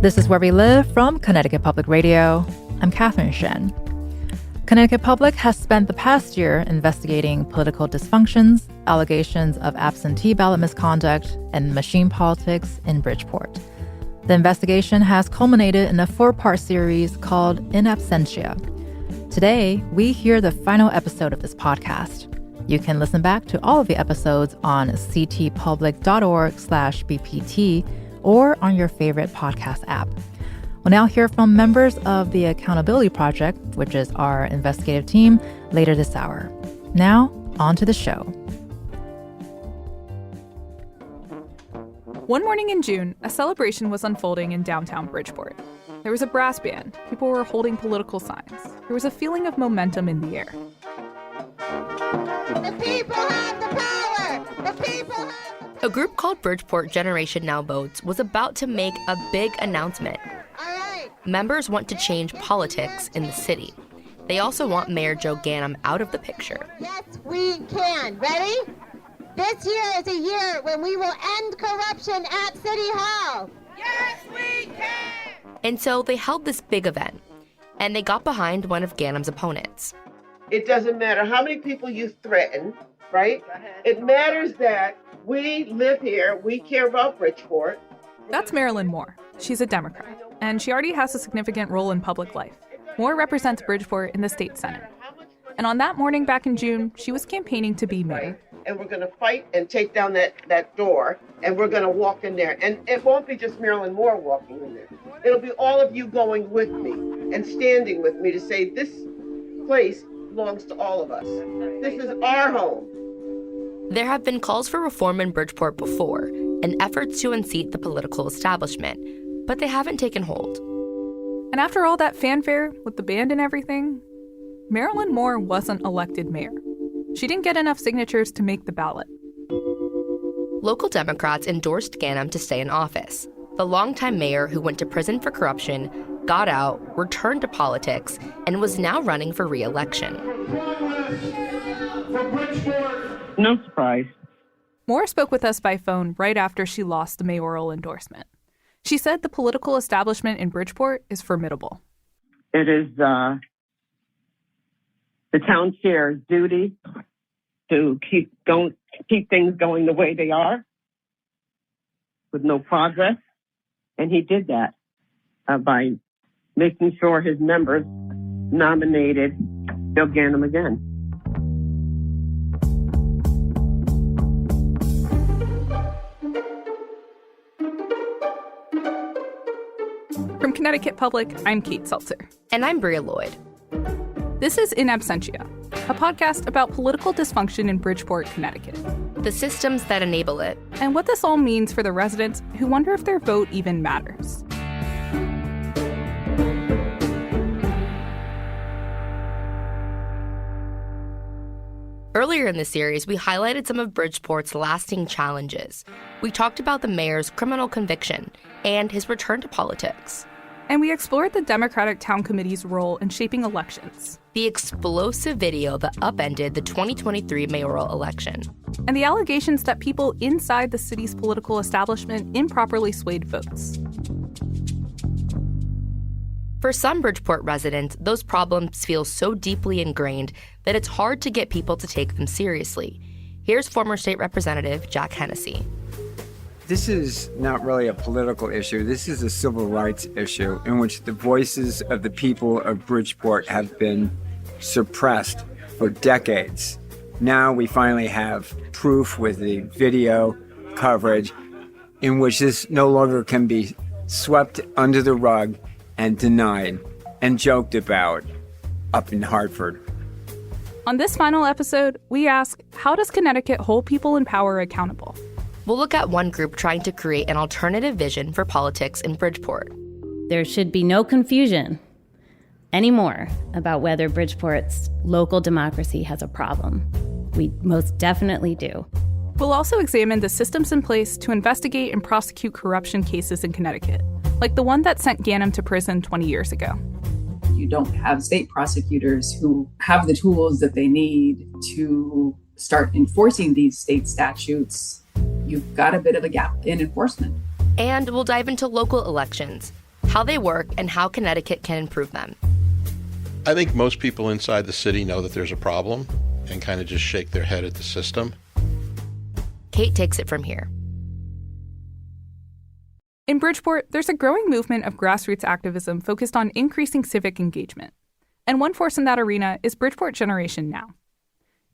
This is Where We Live from Connecticut Public Radio. I'm Catherine Shen. Connecticut Public has spent the past year investigating political dysfunctions, allegations of absentee ballot misconduct, and machine politics in Bridgeport. The investigation has culminated in a 4-part series called In Absentia. Today, we hear the final episode of this podcast. You can listen back to all of the episodes on ctpublic.org/BPT or on your favorite podcast app. We'll now hear from members of the Accountability Project, which is our investigative team, later this hour. Now, on to the show. One morning in June, a celebration was unfolding in downtown Bridgeport. There was a brass band. People were holding political signs. There was a feeling of momentum in the air. The people have the power! The people have the power! A group called Bridgeport Generation Now Votes was about to make a big announcement. All right. Members want to change politics in the city. They also want Mayor Joe Ganim out of the picture. Yes, we can. Ready? This year is a year when we will end corruption at City Hall. Yes, we can! And so they held this big event, and they got behind one of Ganim's opponents. It doesn't matter how many people you threaten, right? It matters that we live here, we care about Bridgeport. That's Marilyn Moore. She's a Democrat, and she already has a significant role in public life. Moore represents Bridgeport in the state Senate. And on that morning back in June, she was campaigning to be mayor. And we're going to fight and take down that door, and we're going to walk in there. And it won't be just Marilyn Moore walking in there. It'll be all of you going with me and standing with me to say this place belongs to all of us. This is our home. There have been calls for reform in Bridgeport before, and efforts to unseat the political establishment, but they haven't taken hold. And after all that fanfare with the band and everything, Marilyn Moore wasn't elected mayor. She didn't get enough signatures to make the ballot. Local Democrats endorsed Ganim to stay in office. The longtime mayor who went to prison for corruption, got out, returned to politics, and was now running for re-election. No surprise. Moore spoke with us by phone right after she lost the mayoral endorsement. She said the political establishment in Bridgeport is formidable. It is the town chair's duty to keep things going the way they are with no progress. And he did that by making sure his members nominated Joe Ganim again. From Connecticut Public, I'm Kate Seltzer. And I'm Bria Lloyd. This is In Absentia, a podcast about political dysfunction in Bridgeport, Connecticut. The systems that enable it. And what this all means for the residents who wonder if their vote even matters. Earlier in the series, we highlighted some of Bridgeport's lasting challenges. We talked about the mayor's criminal conviction and his return to politics. And we explored the Democratic Town Committee's role in shaping elections. The explosive video that upended the 2023 mayoral election. And the allegations that people inside the city's political establishment improperly swayed votes. For some Bridgeport residents, those problems feel so deeply ingrained that it's hard to get people to take them seriously. Here's former state representative Jack Hennessy. This is not really a political issue. This is a civil rights issue in which the voices of the people of Bridgeport have been suppressed for decades. Now we finally have proof with the video coverage in which this no longer can be swept under the rug and denied and joked about up in Hartford. On this final episode, we ask, how does Connecticut hold people in power accountable? We'll look at one group trying to create an alternative vision for politics in Bridgeport. There should be no confusion anymore about whether Bridgeport's local democracy has a problem. We most definitely do. We'll also examine the systems in place to investigate and prosecute corruption cases in Connecticut, like the one that sent Ganim to prison 20 years ago. You don't have state prosecutors who have the tools that they need to start enforcing these state statutes. You've got a bit of a gap in enforcement. And we'll dive into local elections. how they work, and how Connecticut can improve them. I think most people inside the city know that there's a problem and kind of just shake their head at the system. Kate takes it from here. In Bridgeport, there's a growing movement of grassroots activism focused on increasing civic engagement. And one force in that arena is Bridgeport Generation Now.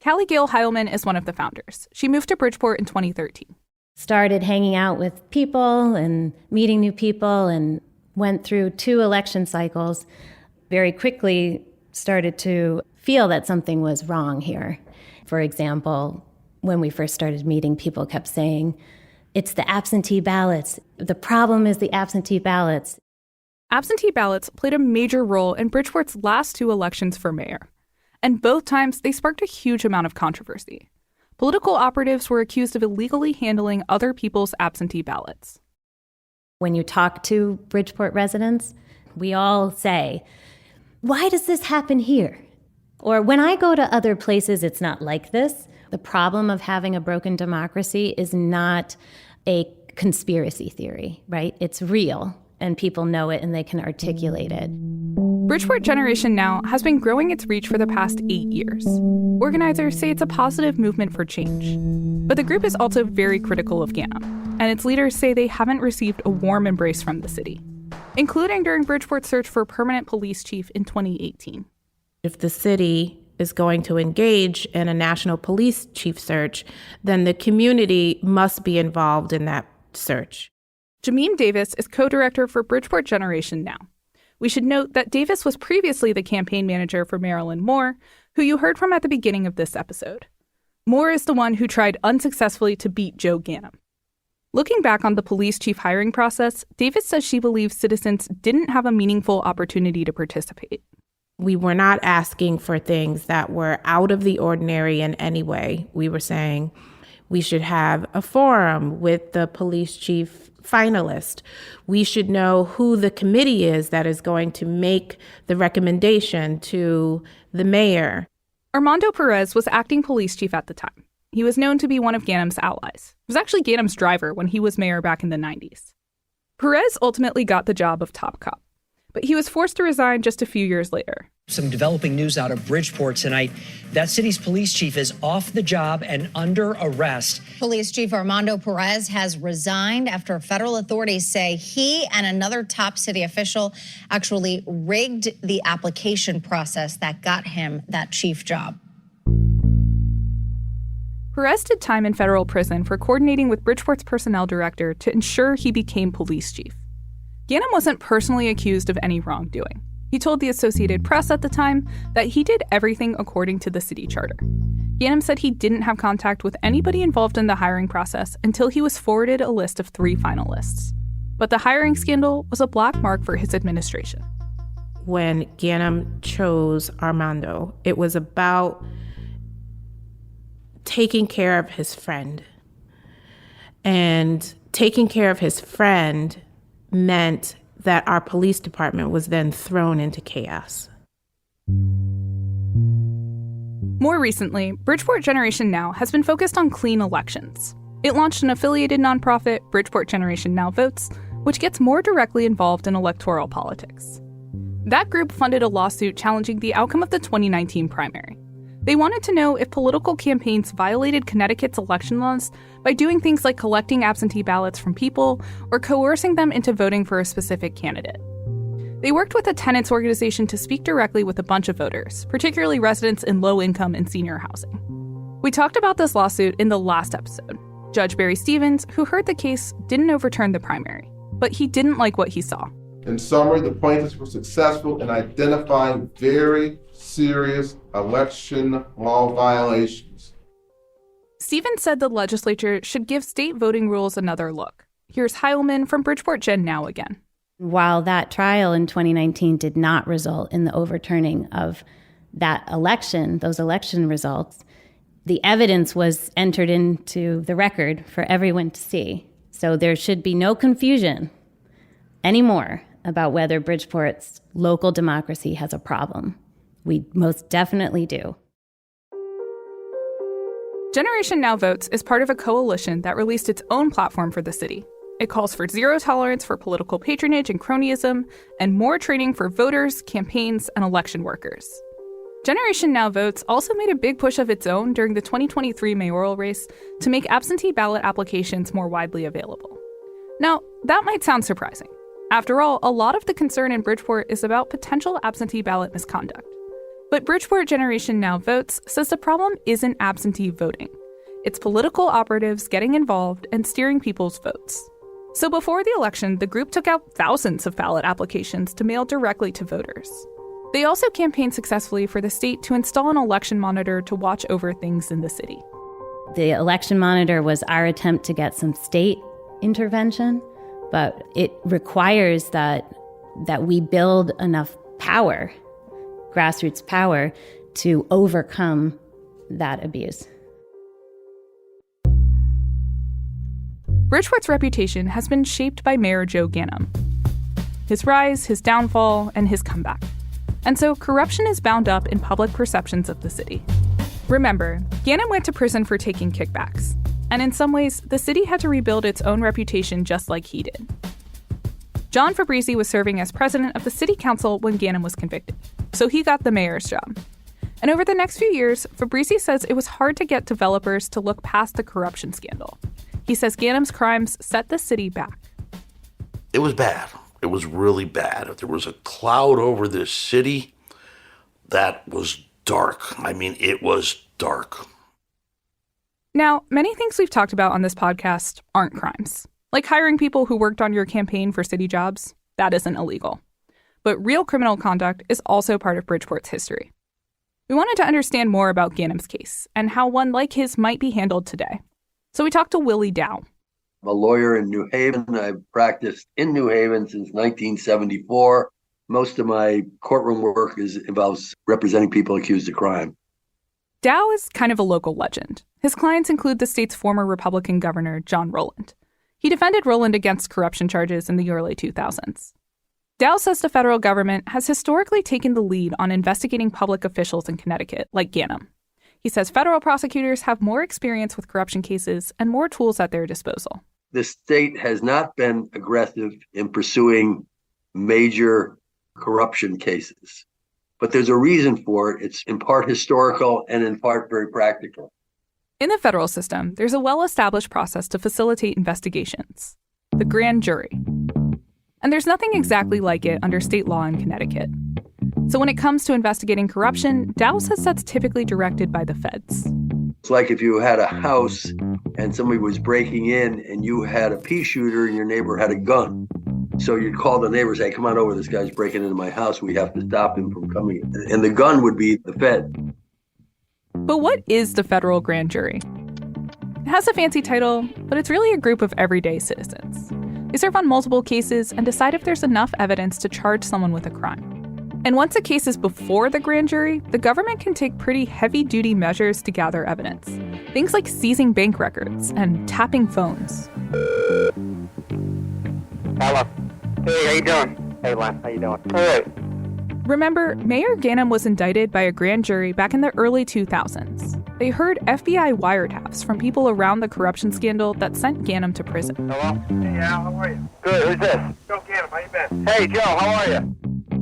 Callie Gale Heilman is one of the founders. She moved to Bridgeport in 2013. Started hanging out with people and meeting new people and went through 2 election cycles. Very quickly started to feel that something was wrong here. For example, when we first started meeting, people kept saying, it's the absentee ballots. The problem is the absentee ballots. Absentee ballots played a major role in Bridgeport's last 2 elections for mayor. And both times, they sparked a huge amount of controversy. Political operatives were accused of illegally handling other people's absentee ballots. When you talk to Bridgeport residents, we all say, why does this happen here? Or when I go to other places, it's not like this. The problem of having a broken democracy is not a conspiracy theory, right? It's real, and people know it and they can articulate it. Bridgeport Generation Now has been growing its reach for the past 8 years. Organizers say it's a positive movement for change. But the group is also very critical of Ganem, and its leaders say they haven't received a warm embrace from the city, including during Bridgeport's search for a permanent police chief in 2018. If the city is going to engage in a national police chief search, then the community must be involved in that search. Jameen Davis is co-director for Bridgeport Generation Now. We should note that Davis was previously the campaign manager for Marilyn Moore, who you heard from at the beginning of this episode. Moore is the one who tried unsuccessfully to beat Joe Ganem. Looking back on the police chief hiring process, Davis says she believes citizens didn't have a meaningful opportunity to participate. We were not asking for things that were out of the ordinary in any way. We were saying we should have a forum with the police chief finalist. We should know who the committee is that is going to make the recommendation to the mayor. Armando Perez was acting police chief at the time. He was known to be one of Ganem's allies. He was actually Ganem's driver when he was mayor back in the 90s. Perez ultimately got the job of top cop, but he was forced to resign just a few years later. Some developing news out of Bridgeport tonight. That city's police chief is off the job and under arrest. Police Chief Armando Perez has resigned after federal authorities say he and another top city official actually rigged the application process that got him that chief job. Perez did time in federal prison for coordinating with Bridgeport's personnel director to ensure he became police chief. Ganem wasn't personally accused of any wrongdoing. He told the Associated Press at the time that he did everything according to the city charter. Ganem said he didn't have contact with anybody involved in the hiring process until he was forwarded a list of 3 finalists. But the hiring scandal was a black mark for his administration. When Ganem chose Armando, it was about taking care of his friend. And taking care of his friend meant that our police department was then thrown into chaos. More recently, Bridgeport Generation Now has been focused on clean elections. It launched an affiliated nonprofit, Bridgeport Generation Now Votes, which gets more directly involved in electoral politics. That group funded a lawsuit challenging the outcome of the 2019 primary. They wanted to know if political campaigns violated Connecticut's election laws by doing things like collecting absentee ballots from people or coercing them into voting for a specific candidate. They worked with a tenants organization to speak directly with a bunch of voters, particularly residents in low-income and senior housing. We talked about this lawsuit in the last episode. Judge Barry Stevens, who heard the case, didn't overturn the primary, but he didn't like what he saw. In summary, the plaintiffs were successful in identifying very serious election law violations. Stevens said the legislature should give state voting rules another look. Here's Heilman from Bridgeport Gen Now again. While that trial in 2019 did not result in the overturning of that election, those election results, the evidence was entered into the record for everyone to see. So there should be no confusion anymore about whether Bridgeport's local democracy has a problem. We most definitely do. Generation Now Votes is part of a coalition that released its own platform for the city. It calls for zero tolerance for political patronage and cronyism, and more training for voters, campaigns, and election workers. Generation Now Votes also made a big push of its own during the 2023 mayoral race to make absentee ballot applications more widely available. Now, that might sound surprising. After all, a lot of the concern in Bridgeport is about potential absentee ballot misconduct. But Bridgeport Generation Now Votes says the problem isn't absentee voting. It's political operatives getting involved and steering people's votes. So before the election, the group took out thousands of ballot applications to mail directly to voters. They also campaigned successfully for the state to install an election monitor to watch over things in the city. The election monitor was our attempt to get some state intervention, but it requires that we build enough power, grassroots power, to overcome that abuse. Bridgeport's reputation has been shaped by Mayor Joe Ganim. His rise, his downfall, and his comeback. And so corruption is bound up in public perceptions of the city. Remember, Ganim went to prison for taking kickbacks. And in some ways, the city had to rebuild its own reputation just like he did. John Fabrizi was serving as president of the city council when Ganim was convicted, so he got the mayor's job. And over the next few years, Fabrizi says it was hard to get developers to look past the corruption scandal. He says Ganim's crimes set the city back. It was bad. It was really bad. There was a cloud over this city that was dark. I mean, it was dark. Now, many things we've talked about on this podcast aren't crimes. Like hiring people who worked on your campaign for city jobs, that isn't illegal. But real criminal conduct is also part of Bridgeport's history. We wanted to understand more about Ganim's case and how one like his might be handled today. So we talked to Willie Dow. I'm a lawyer in New Haven. I've practiced in New Haven since 1974. Most of my courtroom work involves representing people accused of crime. Dow is kind of a local legend. His clients include the state's former Republican governor, John Rowland. He defended Rowland against corruption charges in the early 2000s. Dow says the federal government has historically taken the lead on investigating public officials in Connecticut, like Ganim. He says federal prosecutors have more experience with corruption cases and more tools at their disposal. The state has not been aggressive in pursuing major corruption cases, but there's a reason for it. It's in part historical and in part very practical. In the federal system, there's a well-established process to facilitate investigations, the grand jury. And there's nothing exactly like it under state law in Connecticut. So when it comes to investigating corruption, Dow says that's typically directed by the feds. It's like if you had a house and somebody was breaking in and you had a pea shooter and your neighbor had a gun. So you'd call the neighbor and say, come on over, this guy's breaking into my house. We have to stop him from coming in. And the gun would be the Fed. But what is the federal grand jury? It has a fancy title, but it's really a group of everyday citizens. They serve on multiple cases and decide if there's enough evidence to charge someone with a crime. And once a case is before the grand jury, the government can take pretty heavy-duty measures to gather evidence. Things like seizing bank records and tapping phones. Hello. Hey, how you doing? Hey, Len, how you doing? All right. Remember, Mayor Ganim was indicted by a grand jury back in the early 2000s. They heard FBI wiretaps from people around the corruption scandal that sent Ganim to prison. Hello? Hey, Al, how are you? Good, who's this? Joe Ganim, how you been? Hey, Joe, how are you?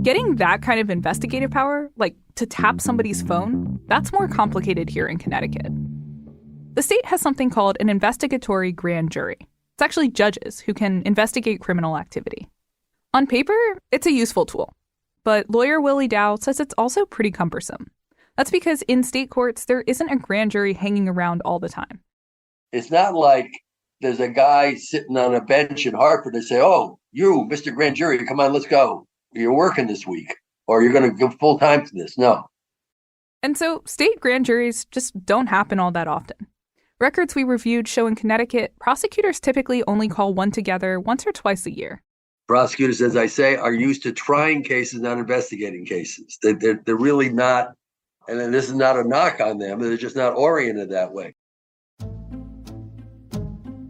Getting that kind of investigative power, like to tap somebody's phone, that's more complicated here in Connecticut. The state has something called an investigatory grand jury. It's actually judges who can investigate criminal activity. On paper, it's a useful tool. But lawyer Willie Dow says it's also pretty cumbersome. That's because in state courts, there isn't a grand jury hanging around all the time. It's not like there's a guy sitting on a bench in Hartford and say, oh, you, Mr. Grand Jury, come on, let's go. You're working this week, or you're going to go full time to this. No. And so state grand juries just don't happen all that often. Records we reviewed show in Connecticut, prosecutors typically only call one together once or twice a year. Prosecutors, as I say, are used to trying cases, not investigating cases. They're really not, and then this is not a knock on them, they're just not oriented that way.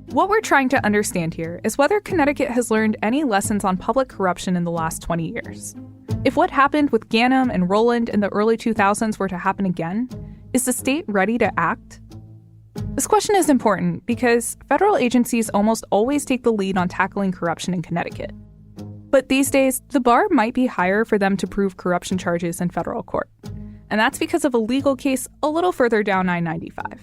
What we're trying to understand here is whether Connecticut has learned any lessons on public corruption in the last 20 years. If what happened with Ganim and Rowland in the early 2000s were to happen again, is the state ready to act? This question is important because federal agencies almost always take the lead on tackling corruption in Connecticut. But these days, the bar might be higher for them to prove corruption charges in federal court. And that's because of a legal case a little further down I-95.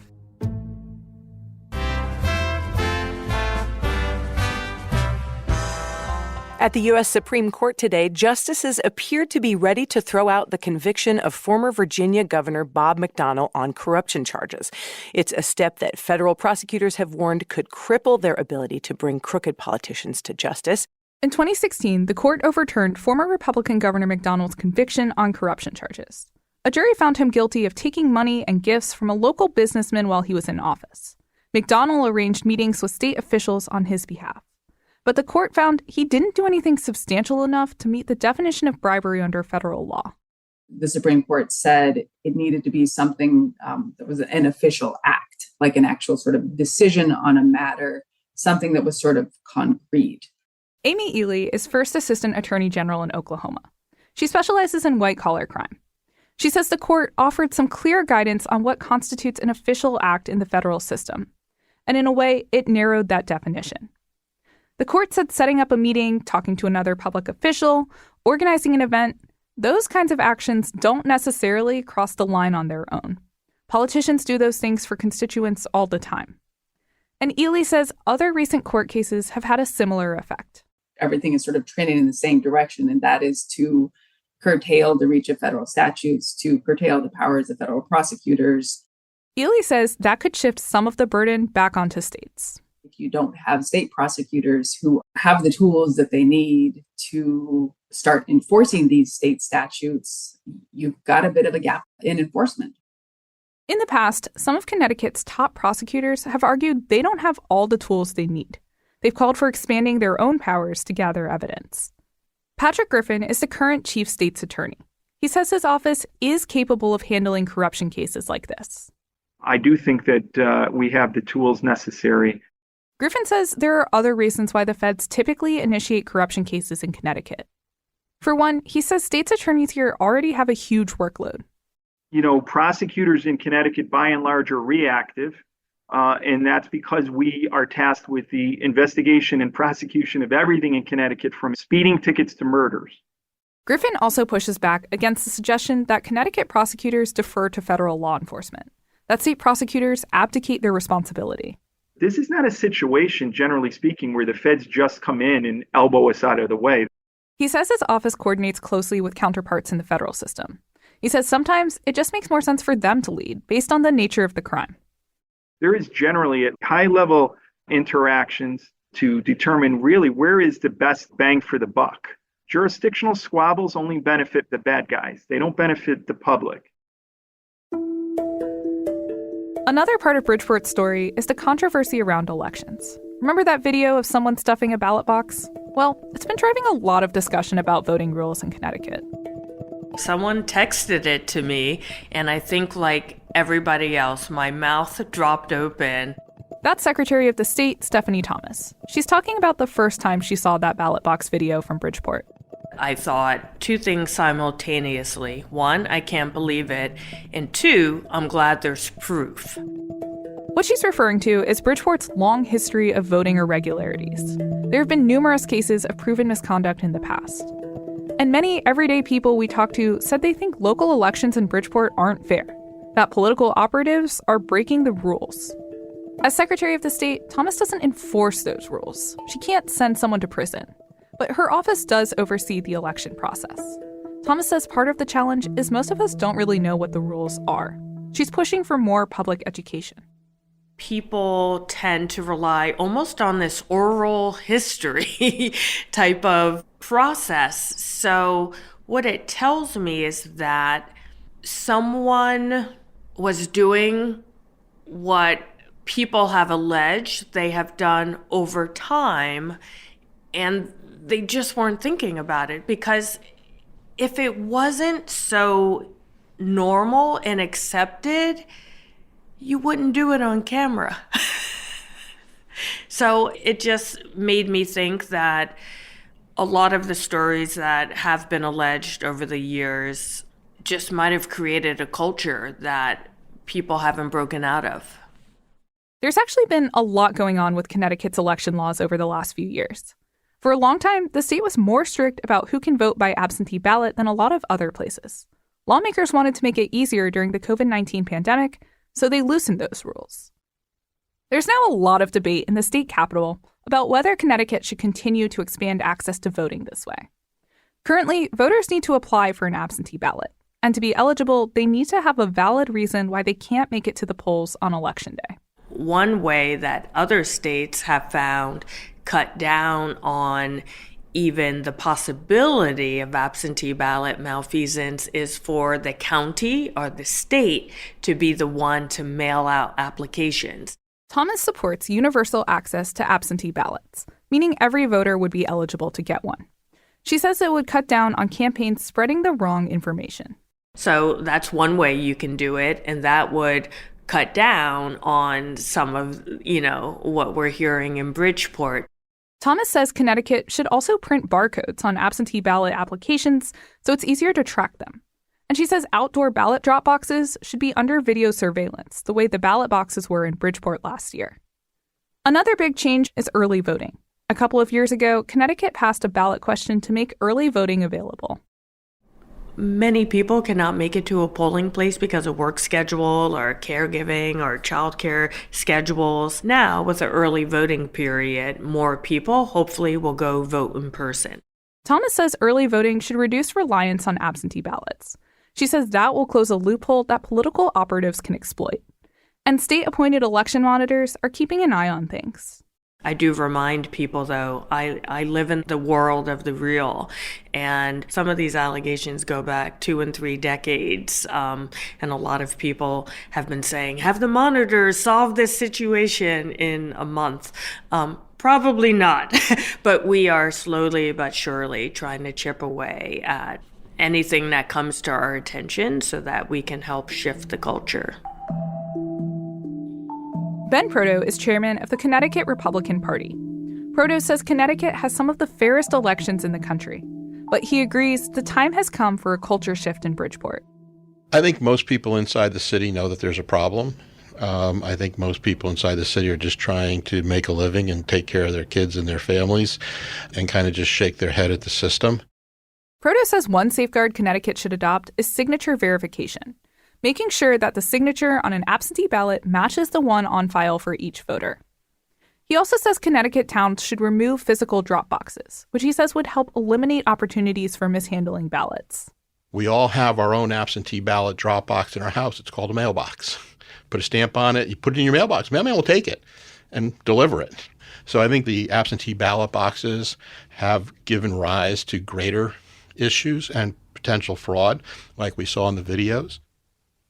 At the U.S. Supreme Court today, justices appeared to be ready to throw out the conviction of former Virginia Governor Bob McDonnell on corruption charges. It's a step that federal prosecutors have warned could cripple their ability to bring crooked politicians to justice. In 2016, the court overturned former Republican Governor McDonnell's conviction on corruption charges. A jury found him guilty of taking money and gifts from a local businessman while he was in office. McDonnell arranged meetings with state officials on his behalf. But the court found he didn't do anything substantial enough to meet the definition of bribery under federal law. The Supreme Court said it needed to be something that was an official act, like an actual sort of decision on a matter, something that was sort of concrete. Amy Ely is First Assistant Attorney General in Oklahoma. She specializes in white-collar crime. She says the court offered some clear guidance on what constitutes an official act in the federal system. And in a way, it narrowed that definition. The court said setting up a meeting, talking to another public official, organizing an event, those kinds of actions don't necessarily cross the line on their own. Politicians do those things for constituents all the time. And Ely says other recent court cases have had a similar effect. Everything is sort of trending in the same direction, and that is to curtail the reach of federal statutes, to curtail the powers of federal prosecutors. Ely says that could shift some of the burden back onto states. If you don't have state prosecutors who have the tools that they need to start enforcing these state statutes, you've got a bit of a gap in enforcement. In the past, some of Connecticut's top prosecutors have argued they don't have all the tools they need. They've called for expanding their own powers to gather evidence. Patrick Griffin is the current chief state's attorney. He says his office is capable of handling corruption cases like this. I do think that we have the tools necessary. Griffin says there are other reasons why the feds typically initiate corruption cases in Connecticut. For one, he says state's attorneys here already have a huge workload. You know, prosecutors in Connecticut, by and large, are reactive, and that's because we are tasked with the investigation and prosecution of everything in Connecticut, from speeding tickets to murders. Griffin also pushes back against the suggestion that Connecticut prosecutors defer to federal law enforcement, that state prosecutors abdicate their responsibility. This is not a situation, generally speaking, where the feds just come in and elbow us out of the way. He says his office coordinates closely with counterparts in the federal system. He says sometimes it just makes more sense for them to lead based on the nature of the crime. There is generally high-level interactions to determine really where is the best bang for the buck. Jurisdictional squabbles only benefit the bad guys. They don't benefit the public. Another part of Bridgeport's story is the controversy around elections. Remember that video of someone stuffing a ballot box? Well, it's been driving a lot of discussion about voting rules in Connecticut. Someone texted it to me, and I think, like everybody else, my mouth dropped open. That's Secretary of the State, Stephanie Thomas. She's talking about the first time she saw that ballot box video from Bridgeport. I thought two things simultaneously. One, I can't believe it. And two, I'm glad there's proof. What she's referring to is Bridgeport's long history of voting irregularities. There have been numerous cases of proven misconduct in the past. And many everyday people we talked to said they think local elections in Bridgeport aren't fair, that political operatives are breaking the rules. As Secretary of the State, Thomas doesn't enforce those rules. She can't send someone to prison. But her office does oversee the election process. Thomas says part of the challenge is most of us don't really know what the rules are. She's pushing for more public education. People tend to rely almost on this oral history type of process. So what it tells me is that someone was doing what people have alleged they have done over time, and they just weren't thinking about it, because if it wasn't so normal and accepted, you wouldn't do it on camera. So it just made me think that a lot of the stories that have been alleged over the years just might have created a culture that people haven't broken out of. There's actually been a lot going on with Connecticut's election laws over the last few years. For a long time, the state was more strict about who can vote by absentee ballot than a lot of other places. Lawmakers wanted to make it easier during the COVID-19 pandemic, so they loosened those rules. There's now a lot of debate in the state capitol about whether Connecticut should continue to expand access to voting this way. Currently, voters need to apply for an absentee ballot, and to be eligible, they need to have a valid reason why they can't make it to the polls on Election Day. One way that other states have found cut down on even the possibility of absentee ballot malfeasance is for the county or the state to be the one to mail out applications. Thomas supports universal access to absentee ballots, meaning every voter would be eligible to get one. She says it would cut down on campaigns spreading the wrong information. So that's one way you can do it, and that would cut down on some of, what we're hearing in Bridgeport. Thomas says Connecticut should also print barcodes on absentee ballot applications so it's easier to track them. And she says outdoor ballot drop boxes should be under video surveillance, the way the ballot boxes were in Bridgeport last year. Another big change is early voting. A couple of years ago, Connecticut passed a ballot question to make early voting available. Many people cannot make it to a polling place because of work schedule or caregiving or childcare schedules. Now, with the early voting period, more people hopefully will go vote in person. Thomas says early voting should reduce reliance on absentee ballots. She says that will close a loophole that political operatives can exploit. And state-appointed election monitors are keeping an eye on things. I do remind people, though, I live in the world of the real, and some of these allegations go back 2 and 3 decades, and a lot of people have been saying, have the monitors solve this situation in a month? Probably not, but we are slowly but surely trying to chip away at anything that comes to our attention so that we can help shift the culture. Ben Proto is chairman of the Connecticut Republican Party. Proto says Connecticut has some of the fairest elections in the country, but he agrees the time has come for a culture shift in Bridgeport. I think most people inside the city know that there's a problem. I think most people inside the city are just trying to make a living and take care of their kids and their families and kind of just shake their head at the system. Proto says one safeguard Connecticut should adopt is signature verification, making sure that the signature on an absentee ballot matches the one on file for each voter. He also says Connecticut towns should remove physical drop boxes, which he says would help eliminate opportunities for mishandling ballots. We all have our own absentee ballot drop box in our house. It's called a mailbox. Put a stamp on it, you put it in your mailbox. Mailman will take it and deliver it. So I think the absentee ballot boxes have given rise to greater issues and potential fraud, like we saw in the videos.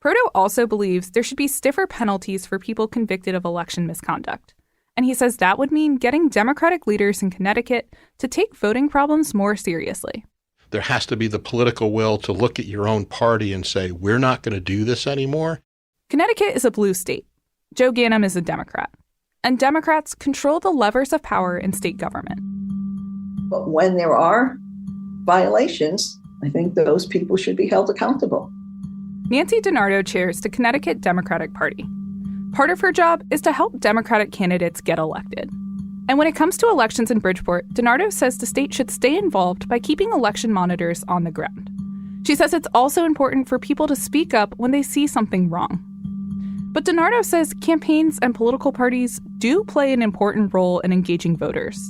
Proto also believes there should be stiffer penalties for people convicted of election misconduct. And he says that would mean getting Democratic leaders in Connecticut to take voting problems more seriously. There has to be the political will to look at your own party and say, we're not going to do this anymore. Connecticut is a blue state. Joe Ganim is a Democrat. And Democrats control the levers of power in state government. But when there are violations, I think those people should be held accountable. Nancy DiNardo chairs the Connecticut Democratic Party. Part of her job is to help Democratic candidates get elected. And when it comes to elections in Bridgeport, DiNardo says the state should stay involved by keeping election monitors on the ground. She says it's also important for people to speak up when they see something wrong. But DiNardo says campaigns and political parties do play an important role in engaging voters.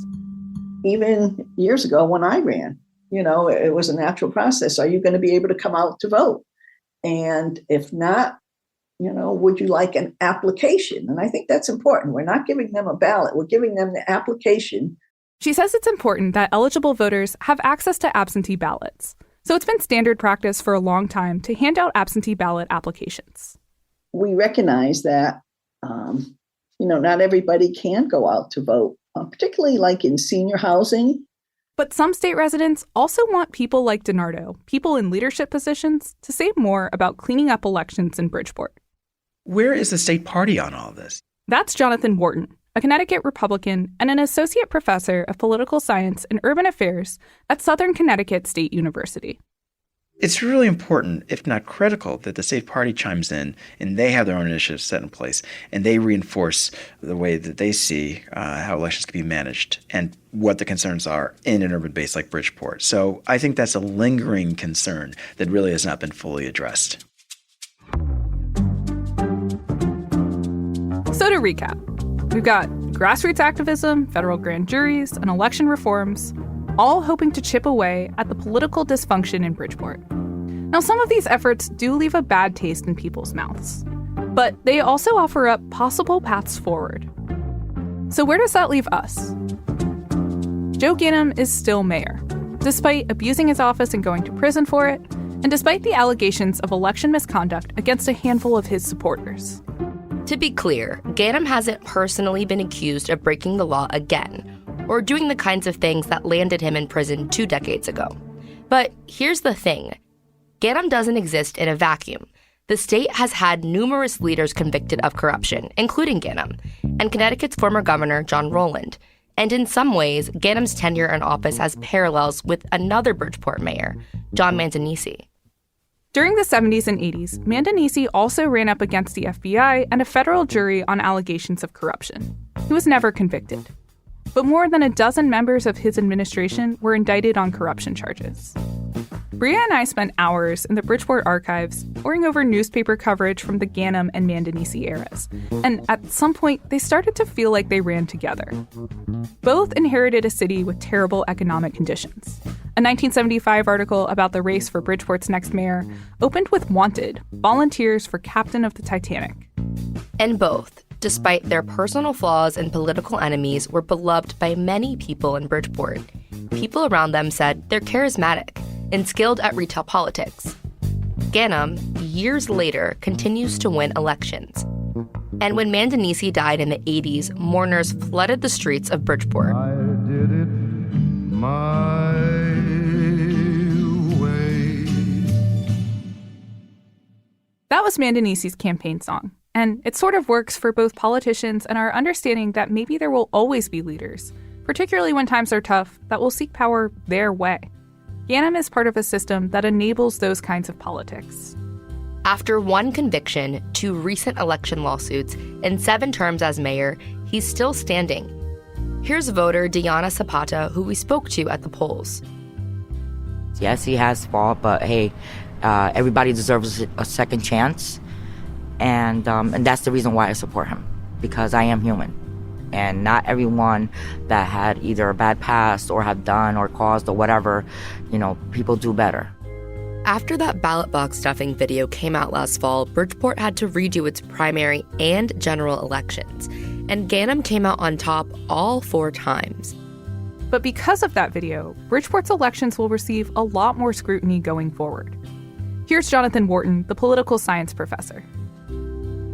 Even years ago when I ran, it was a natural process. Are you going to be able to come out to vote? And if not, would you like an application? And I think that's important. We're not giving them a ballot. We're giving them the application. She says it's important that eligible voters have access to absentee ballots. So it's been standard practice for a long time to hand out absentee ballot applications. We recognize that, not everybody can go out to vote, particularly like in senior housing. But some state residents also want people like DiNardo, people in leadership positions, to say more about cleaning up elections in Bridgeport. Where is the state party on all this? That's Jonathan Wharton, a Connecticut Republican and an associate professor of political science and urban affairs at Southern Connecticut State University. It's really important, if not critical, that the state party chimes in and they have their own initiatives set in place and they reinforce the way that they see how elections can be managed and what the concerns are in an urban base like Bridgeport. So I think that's a lingering concern that really has not been fully addressed. So to recap, we've got grassroots activism, federal grand juries, and election reforms, all hoping to chip away at the political dysfunction in Bridgeport. Now, some of these efforts do leave a bad taste in people's mouths, but they also offer up possible paths forward. So where does that leave us? Joe Ganim is still mayor, despite abusing his office and going to prison for it, and despite the allegations of election misconduct against a handful of his supporters. To be clear, Ganim hasn't personally been accused of breaking the law again, or doing the kinds of things that landed him in prison 2 decades ago. But here's the thing. Ganim doesn't exist in a vacuum. The state has had numerous leaders convicted of corruption, including Ganim, and Connecticut's former governor, John Rowland. And in some ways, Ganim's tenure in office has parallels with another Bridgeport mayor, John Mandanisi. During the 70s and 80s, Mandanisi also ran up against the FBI and a federal jury on allegations of corruption. He was never convicted. But more than a dozen members of his administration were indicted on corruption charges. Bria and I spent hours in the Bridgeport archives poring over newspaper coverage from the Ganim and Mandanisi eras, and at some point they started to feel like they ran together. Both inherited a city with terrible economic conditions. A 1975 article about the race for Bridgeport's next mayor opened with "Wanted, volunteers for captain of the Titanic." And both, despite their personal flaws and political enemies, were beloved by many people in Bridgeport. People around them said they're charismatic and skilled at retail politics. Ganim, years later, continues to win elections. And when Mandanisi died in the 80s, mourners flooded the streets of Bridgeport. I did it my way. That was Mandanisi's campaign song. And it sort of works for both politicians and our understanding that maybe there will always be leaders, particularly when times are tough, that will seek power their way. Ganim is part of a system that enables those kinds of politics. After 1 conviction, 2 recent election lawsuits, and 7 terms as mayor, he's still standing. Here's voter Diana Zapata, who we spoke to at the polls. Yes, he has fault, but hey, everybody deserves a second chance. And that's the reason why I support him, because I am human. And not everyone that had either a bad past or have done or caused or whatever, people do better. After that ballot box stuffing video came out last fall, Bridgeport had to redo its primary and general elections. And Ganim came out on top all 4 times. But because of that video, Bridgeport's elections will receive a lot more scrutiny going forward. Here's Jonathan Wharton, the political science professor.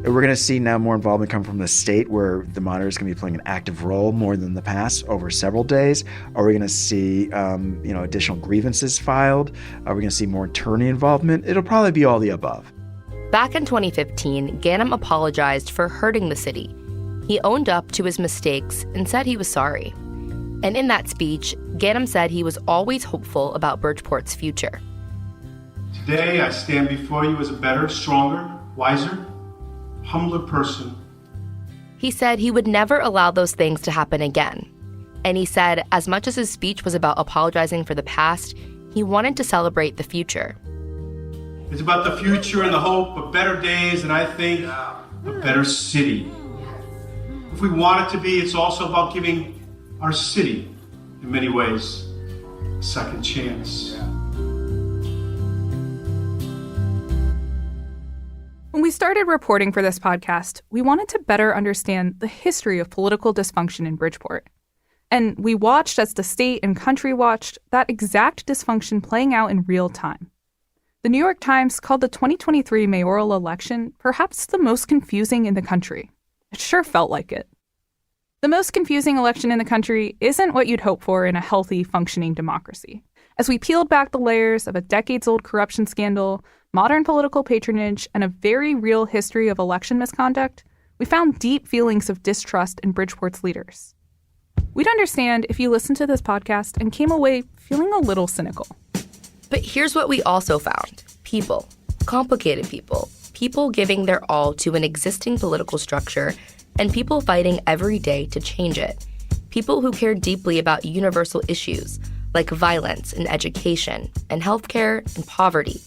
We're going to see now more involvement come from the state, where the monitor is going to be playing an active role more than the past over several days. Are we going to see, additional grievances filed? Are we going to see more attorney involvement? It'll probably be all the above. Back in 2015, Ganim apologized for hurting the city. He owned up to his mistakes and said he was sorry. And in that speech, Ganim said he was always hopeful about Bridgeport's future. Today, I stand before you as a better, stronger, wiser, humbler person. He said he would never allow those things to happen again. And he said, as much as his speech was about apologizing for the past, he wanted to celebrate the future. It's about the future and the hope of better days, and I think a better city. If we want it to be, it's also about giving our city, in many ways, a second chance. When we started reporting for this podcast, we wanted to better understand the history of political dysfunction in Bridgeport. And we watched as the state and country watched that exact dysfunction playing out in real time. The New York Times called the 2023 mayoral election perhaps the most confusing in the country. It sure felt like it. The most confusing election in the country isn't what you'd hope for in a healthy, functioning democracy. As we peeled back the layers of a decades-old corruption scandal, modern political patronage, and a very real history of election misconduct, we found deep feelings of distrust in Bridgeport's leaders. We'd understand if you listened to this podcast and came away feeling a little cynical. But here's what we also found. People, complicated people giving their all to an existing political structure, and people fighting every day to change it. People who care deeply about universal issues like violence and education and healthcare and poverty.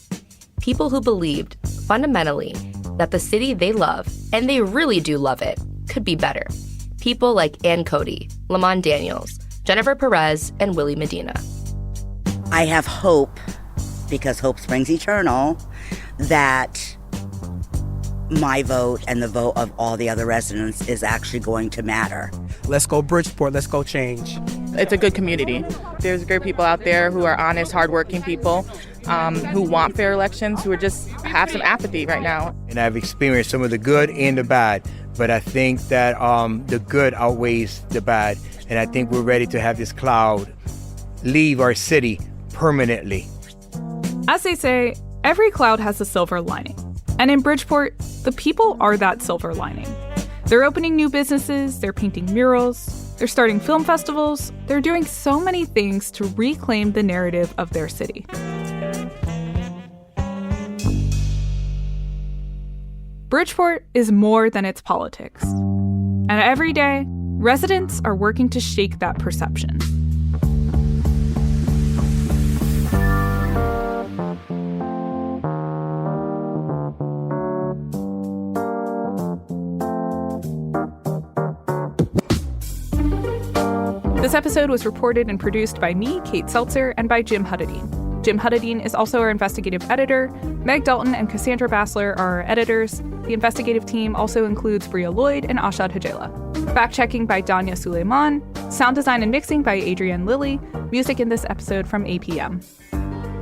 People who believed, fundamentally, that the city they love, and they really do love it, could be better. People like Ann Cody, Lamont Daniels, Jennifer Perez, and Willie Medina. I have hope, because hope springs eternal, that my vote and the vote of all the other residents is actually going to matter. Let's go Bridgeport, let's go change. It's a good community. There's great people out there who are honest, hardworking people who want fair elections, who are just have some apathy right now. And I've experienced some of the good and the bad, but I think that the good outweighs the bad. And I think we're ready to have this cloud leave our city permanently. As they say, every cloud has a silver lining. And in Bridgeport, the people are that silver lining. They're opening new businesses, they're painting murals, they're starting film festivals, they're doing so many things to reclaim the narrative of their city. Bridgeport is more than its politics. And every day, residents are working to shake that perception. This episode was reported and produced by me, Kate Seltzer, and by Jim Haddadin. Jim Haddadin is also our investigative editor. Meg Dalton and Cassandra Bassler are our editors. The investigative team also includes Bria Lloyd and Ashad Hajela. Fact-checking by Danya Suleiman. Sound design and mixing by Adrienne Lilly. Music in this episode from APM.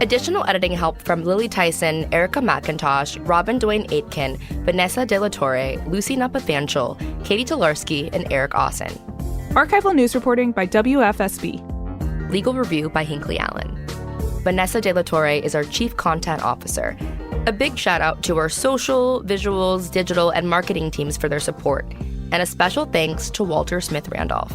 Additional editing help from Lily Tyson, Erica McIntosh, Robin Dwayne Aitken, Vanessa De La Torre, Lucy Napathanchel, Katie Tolarski, and Eric Austin. Archival news reporting by WFSB. Legal review by Hinckley Allen. Vanessa De La Torre is our Chief Content Officer. A big shout out to our social, visuals, digital, and marketing teams for their support. And a special thanks to Walter Smith Randolph.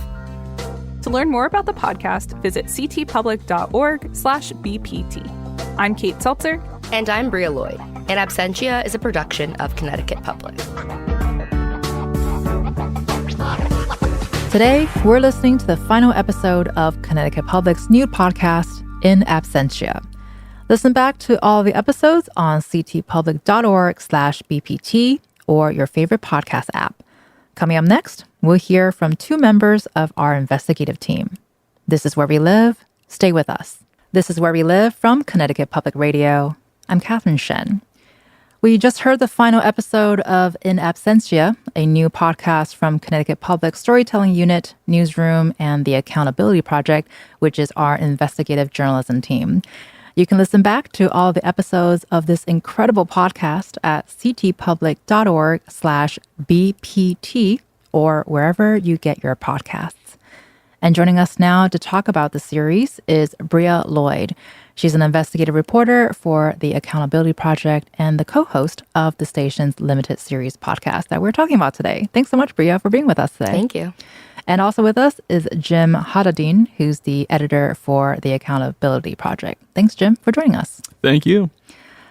To learn more about the podcast, visit ctpublic.org/BPT. I'm Kate Seltzer. And I'm Bria Lloyd. In Absentia is a production of Connecticut Public. Today, we're listening to the final episode of Connecticut Public's new podcast, In Absentia. Listen back to all the episodes on ctpublic.org/BPT or your favorite podcast app. Coming up next, we'll hear from two members of our investigative team. This is Where We Live. Stay with us. This is Where We Live from Connecticut Public Radio. I'm Catherine Shen. We just heard the final episode of In Absentia, a new podcast from Connecticut Public Storytelling Unit, Newsroom, and the Accountability Project, which is our investigative journalism team. You can listen back to all the episodes of this incredible podcast at ctpublic.org/BPT or wherever you get your podcasts. And joining us now to talk about the series is Bria Lloyd. She's an investigative reporter for the Accountability Project and the co-host of the station's limited series podcast that we're talking about today. Thanks so much, Bria, for being with us today. Thank you. And also with us is Jim Haddadin, who's the editor for the Accountability Project. Thanks, Jim, for joining us. Thank you.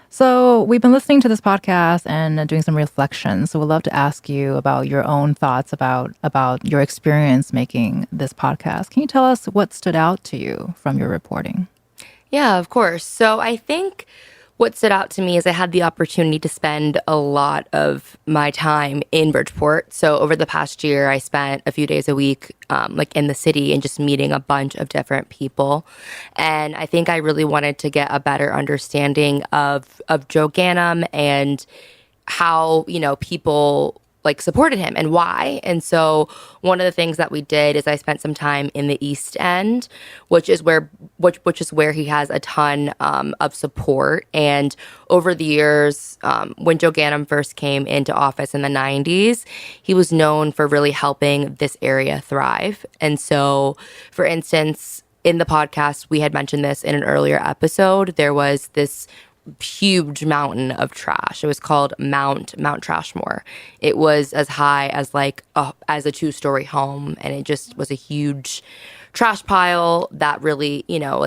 So we've been listening to this podcast and doing some reflections. So we'd love to ask you about your own thoughts about your experience making this podcast. Can you tell us what stood out to you from your reporting? Yeah, of course. So I think what stood out to me is I had the opportunity to spend a lot of my time in Bridgeport. So over the past year, I spent a few days a week in the city and just meeting a bunch of different people. And I think I really wanted to get a better understanding of Joe Ganim and how, people supported him and why. And so one of the things that we did is I spent some time in the East End, which is where he has a ton of support. And over the years, when Joe Ganim first came into office in the 90s, he was known for really helping this area thrive. And so, for instance, in the podcast, we had mentioned this in an earlier episode, there was this huge mountain of trash. It was called Mount Trashmore. It was as high as as a 2-story home, and it just was a huge trash pile that really,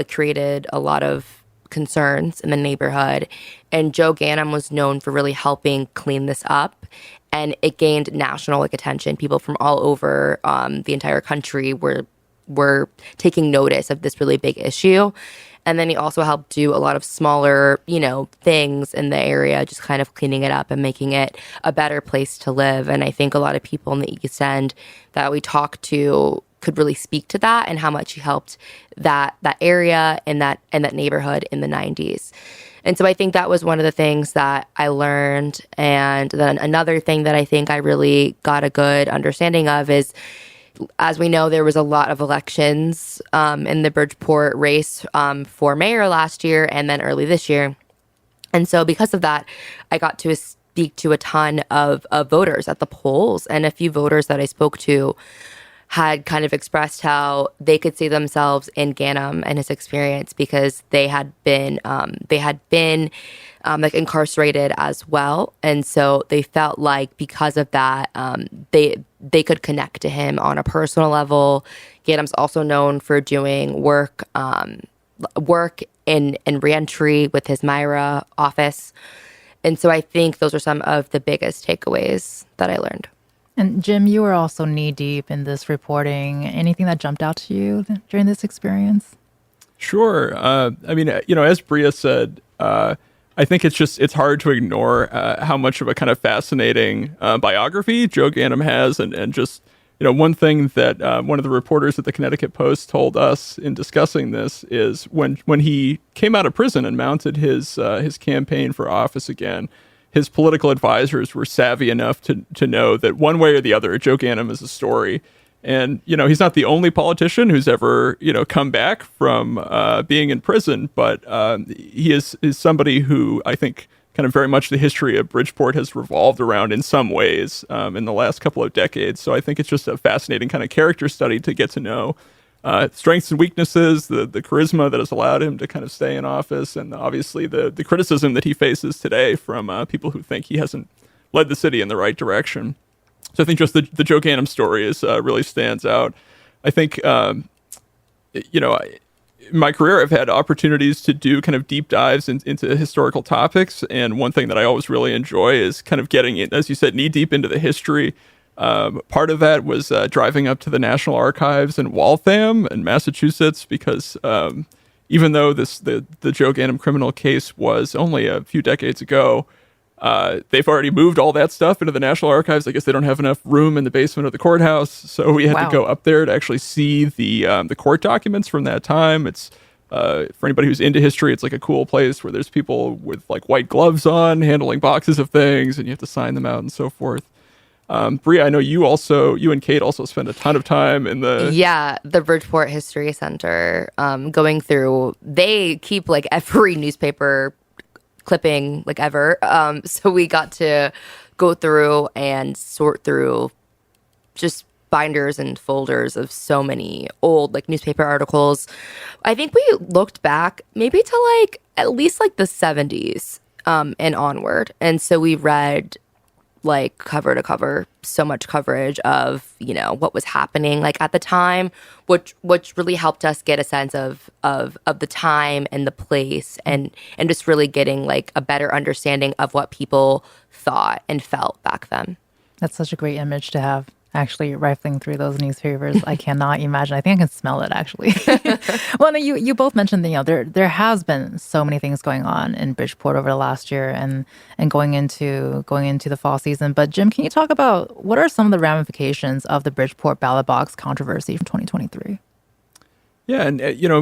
created a lot of concerns in the neighborhood. And Joe Ganim was known for really helping clean this up. And it gained national attention. People from all over the entire country were taking notice of this really big issue. And then he also helped do a lot of smaller, things in the area, just kind of cleaning it up and making it a better place to live. And I think a lot of people in the East End that we talked to could really speak to that and how much he helped that area and that neighborhood in the 90s. And so I think that was one of the things that I learned. And then another thing that I think I really got a good understanding of is, as we know, there was a lot of elections in the Bridgeport race for mayor last year and then early this year. And so because of that, I got to speak to a ton of voters at the polls. And a few voters that I spoke to had kind of expressed how they could see themselves in Ganim and his experience because they had been like incarcerated as well. And so they felt like because of that, they could connect to him on a personal level. Ganim's also known for doing work in reentry with his Myra office. And so I think those are some of the biggest takeaways that I learned. And Jim, you were also knee deep in this reporting. Anything that jumped out to you during this experience? Sure. As Bria said, I think it's hard to ignore how much of a kind of fascinating biography Joe Ganim has. And just, one thing that one of the reporters at the Connecticut Post told us in discussing this is when he came out of prison and mounted his campaign for office again, his political advisors were savvy enough to know that one way or the other, Joe Ganim is a story. And, he's not the only politician who's ever, come back from being in prison, but he is somebody who I think kind of very much the history of Bridgeport has revolved around in some ways in the last couple of decades. So I think it's just a fascinating kind of character study to get to know strengths and weaknesses, the charisma that has allowed him to kind of stay in office, and obviously the criticism that he faces today from people who think he hasn't led the city in the right direction. So I think just the Joe Ganim story really stands out. I think, in my career, I've had opportunities to do kind of deep dives into historical topics. And one thing that I always really enjoy is kind of getting, as you said, knee deep into the history. Part of that was driving up to the National Archives in Waltham in Massachusetts, because even though the Joe Ganim criminal case was only a few decades ago, they've already moved all that stuff into the National Archives. I guess they don't have enough room in the basement of the courthouse, so we had to go up there to actually see the court documents from that time. It's for anybody who's into history, it's like a cool place where there's people with like white gloves on handling boxes of things, and you have to sign them out and so forth. Bria, I know you and Kate also spend a ton of time in the Bridgeport History Center, going through. They keep like every newspaper clipping like ever. So we got to go through and sort through just binders and folders of so many old like newspaper articles. I think we looked back maybe to like at least like the 70s and onward. And so we read like cover to cover so much coverage of what was happening like at the time, which really helped us get a sense of the time and the place and just really getting like a better understanding of what people thought and felt back then. That's such a great image to have. Actually rifling through those newspapers, I cannot imagine. I think I can smell it, actually. Well, no, you both mentioned that there has been so many things going on in Bridgeport over the last year and going into the fall season. But Jim, can you talk about what are some of the ramifications of the Bridgeport ballot box controversy from 2023? Yeah, and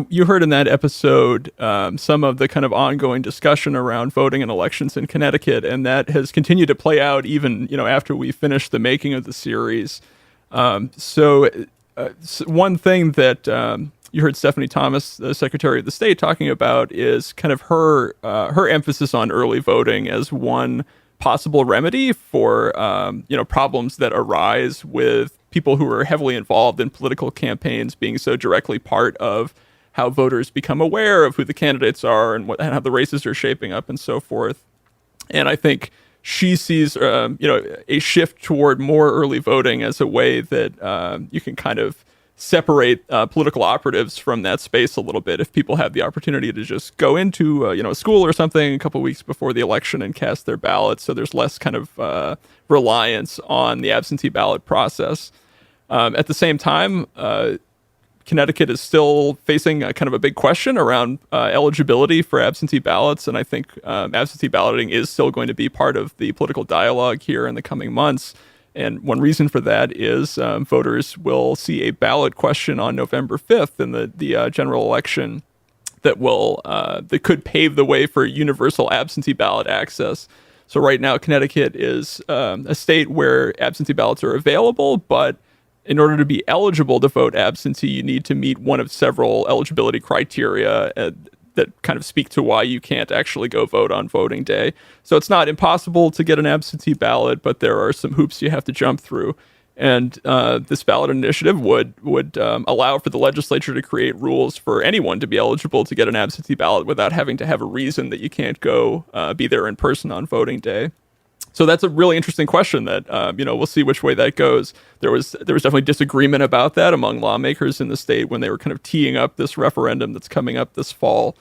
you heard in that episode some of the kind of ongoing discussion around voting and elections in Connecticut, and that has continued to play out even after we finished the making of the series. So one thing that you heard Stephanie Thomas, the Secretary of the State, talking about is kind of her emphasis on early voting as one possible remedy for problems that arise with people who are heavily involved in political campaigns being so directly part of how voters become aware of who the candidates are and how the races are shaping up and so forth. And I think she sees a shift toward more early voting as a way that you can kind of separate political operatives from that space a little bit. If people have the opportunity to just go into a school or something a couple weeks before the election and cast their ballots, so there's less kind of reliance on the absentee ballot process. At the same time, Connecticut is still facing a kind of a big question around eligibility for absentee ballots, and I think absentee balloting is still going to be part of the political dialogue here in the coming months. And one reason for that is voters will see a ballot question on November 5th in the general election that could pave the way for universal absentee ballot access. So right now, Connecticut is a state where absentee ballots are available, but in order to be eligible to vote absentee, you need to meet one of several eligibility criteria that kind of speak to why you can't actually go vote on voting day. So it's not impossible to get an absentee ballot, but there are some hoops you have to jump through. And this ballot initiative would allow for the legislature to create rules for anyone to be eligible to get an absentee ballot without having to have a reason that you can't go be there in person on voting day. So that's a really interesting question that, we'll see which way that goes. There was definitely disagreement about that among lawmakers in the state when they were kind of teeing up this referendum that's coming up this fall.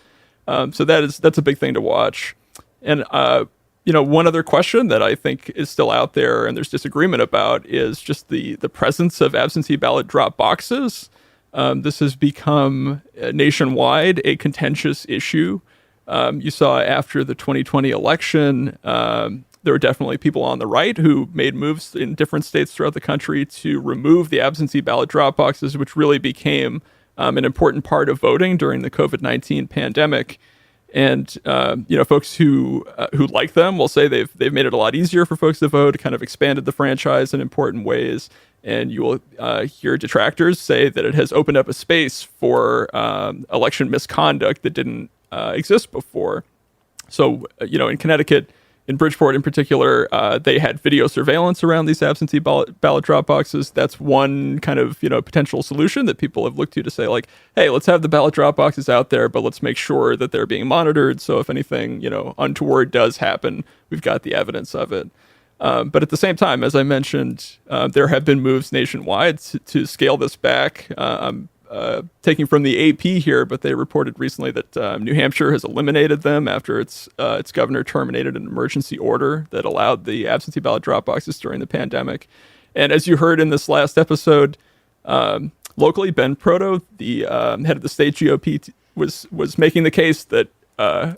So that's a big thing to watch. And, one other question that I think is still out there and there's disagreement about is just the presence of absentee ballot drop boxes. This has become nationwide a contentious issue. You saw after the 2020 election, there were definitely people on the right who made moves in different states throughout the country to remove the absentee ballot drop boxes, which really became an important part of voting during the COVID-19 pandemic. And folks who like them will say they've made it a lot easier for folks to vote, kind of expanded the franchise in important ways. And you will hear detractors say that it has opened up a space for election misconduct that didn't exist before. So, in Connecticut, in Bridgeport in particular, they had video surveillance around these absentee ballot drop boxes. That's one kind of, potential solution that people have looked to say, like, hey, let's have the ballot drop boxes out there, but let's make sure that they're being monitored. So if anything, untoward does happen, we've got the evidence of it. But at the same time, as I mentioned, there have been moves nationwide to scale this back. Taking from the AP here, but they reported recently that New Hampshire has eliminated them after its governor terminated an emergency order that allowed the absentee ballot drop boxes during the pandemic. And as you heard in this last episode, locally, Ben Proto, the head of the state GOP, was making the case that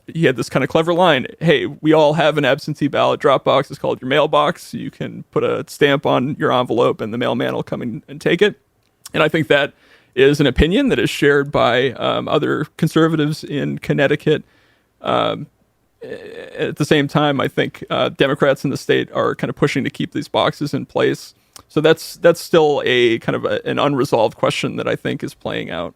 he had this kind of clever line: "Hey, we all have an absentee ballot drop box. It's called your mailbox. You can put a stamp on your envelope, and the mailman will come in and take it." And I think that is an opinion that is shared by other conservatives in Connecticut. At the same time, I think Democrats in the state are kind of pushing to keep these boxes in place. So that's still a kind of an unresolved question that I think is playing out.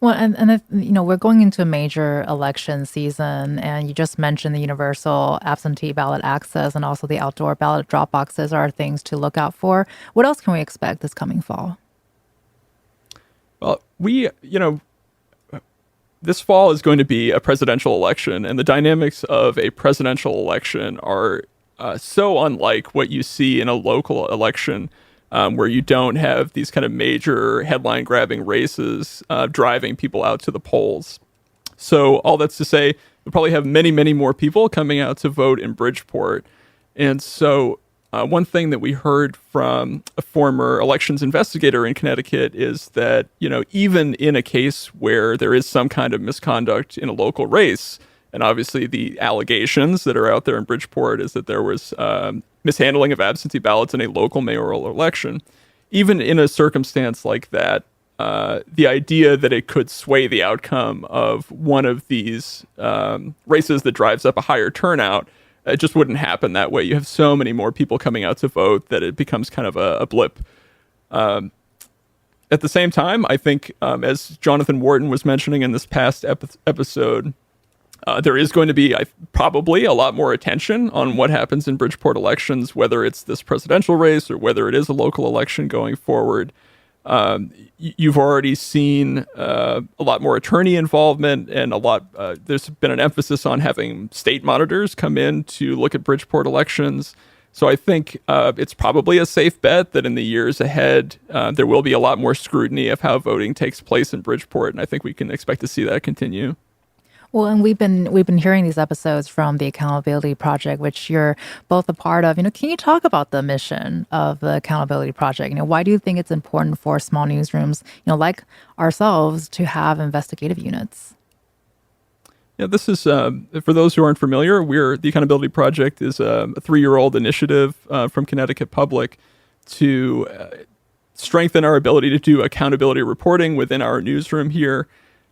Well, and if, we're going into a major election season, and you just mentioned the universal absentee ballot access and also the outdoor ballot drop boxes are things to look out for. What else can we expect this coming fall? Well, this fall is going to be a presidential election, and the dynamics of a presidential election are so unlike what you see in a local election, where you don't have these kind of major headline-grabbing races driving people out to the polls. So all that's to say, we'll probably have many, many more people coming out to vote in Bridgeport. And so one thing that we heard from a former elections investigator in Connecticut is that, even in a case where there is some kind of misconduct in a local race, and obviously the allegations that are out there in Bridgeport is that there was mishandling of absentee ballots in a local mayoral election, even in a circumstance like that, the idea that it could sway the outcome of one of these races that drives up a higher turnout, it just wouldn't happen that way. You have so many more people coming out to vote that it becomes kind of a blip. At the same time, I think, as Jonathan Wharton was mentioning in this past episode, there is going to be probably a lot more attention on what happens in Bridgeport elections, whether it's this presidential race or whether it is a local election going forward. You've already seen a lot more attorney involvement, and there's been an emphasis on having state monitors come in to look at Bridgeport elections. So I think it's probably a safe bet that in the years ahead, there will be a lot more scrutiny of how voting takes place in Bridgeport, and I think we can expect to see that continue. Well, and we've been hearing these episodes from the Accountability Project, which you're both a part of. Can you talk about the mission of the Accountability Project? Why do you think it's important for small newsrooms, like ourselves, to have investigative units? Yeah, this is, for those who aren't familiar, the Accountability Project is a 3-year-old initiative from Connecticut Public to strengthen our ability to do accountability reporting within our newsroom here.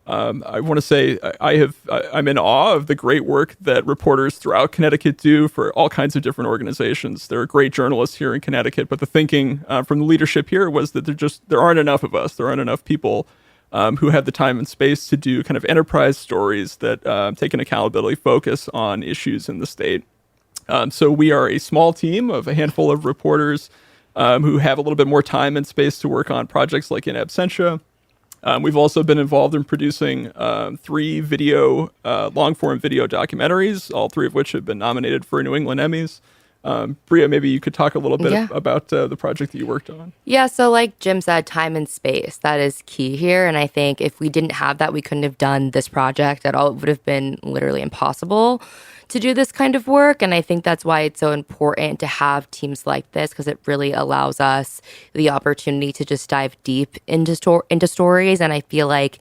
I want to say I'm in awe of the great work that reporters throughout Connecticut do for all kinds of different organizations. There are great journalists here in Connecticut, but the thinking from the leadership here was that there aren't enough of us. There aren't enough people who have the time and space to do kind of enterprise stories that take an accountability focus on issues in the state. So we are a small team of a handful of reporters who have a little bit more time and space to work on projects like In Absentia. We've also been involved in producing 3 long-form video documentaries, all 3 of which have been nominated for New England Emmys. Bria, maybe you could talk a little bit about the project that you worked on. Yeah, so like Jim said, time and space, that is key here. And I think if we didn't have that, we couldn't have done this project at all. It would have been literally impossible to do this kind of work. And I think that's why it's so important to have teams like this, because it really allows us the opportunity to just dive deep into stories. And I feel like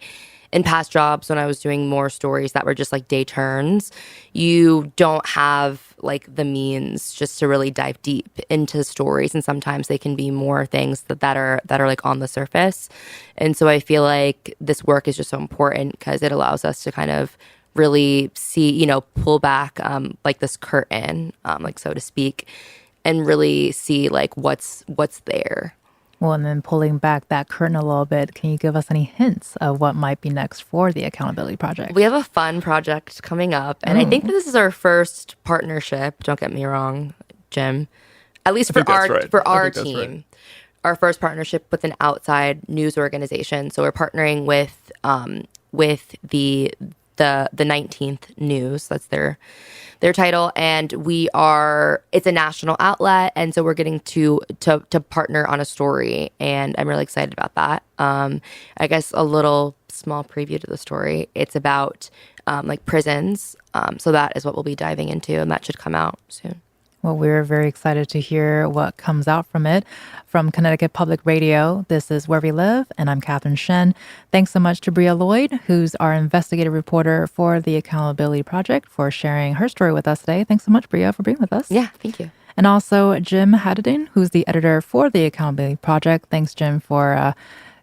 in past jobs, when I was doing more stories that were just like day turns, you don't have like the means just to really dive deep into stories. And sometimes they can be more things that are like on the surface. And so I feel like this work is just so important because it allows us to kind of really see, pull back like this curtain, like so to speak, and really see like what's there. Well, and then pulling back that curtain a little bit, can you give us any hints of what might be next for the Accountability Project? We have a fun project coming up, and I think this is our first partnership. Don't get me wrong, Jim. At least for our team, right. Our first partnership with an outside news organization. So we're partnering with the 19th News. That's their title, and it's a national outlet, and so we're getting to partner on a story, and I'm really excited about that. I guess a little small preview to the story. It's about like prisons, so that is what we'll be diving into, and that should come out soon. Well, we're very excited to hear what comes out from it. From Connecticut Public Radio, this is Where We Live, and I'm Catherine Shen. Thanks so much to Bria Lloyd, who's our investigative reporter for the Accountability Project, for sharing her story with us today. Thanks so much, Bria, for being with us. Yeah, thank you. And also Jim Haddadin, who's the editor for the Accountability Project. Thanks, Jim, for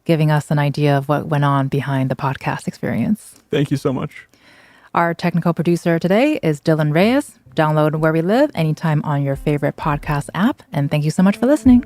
giving us an idea of what went on behind the podcast experience. Thank you so much. Our technical producer today is Dylan Reyes. Download Where We Live anytime on your favorite podcast app. And thank you so much for listening.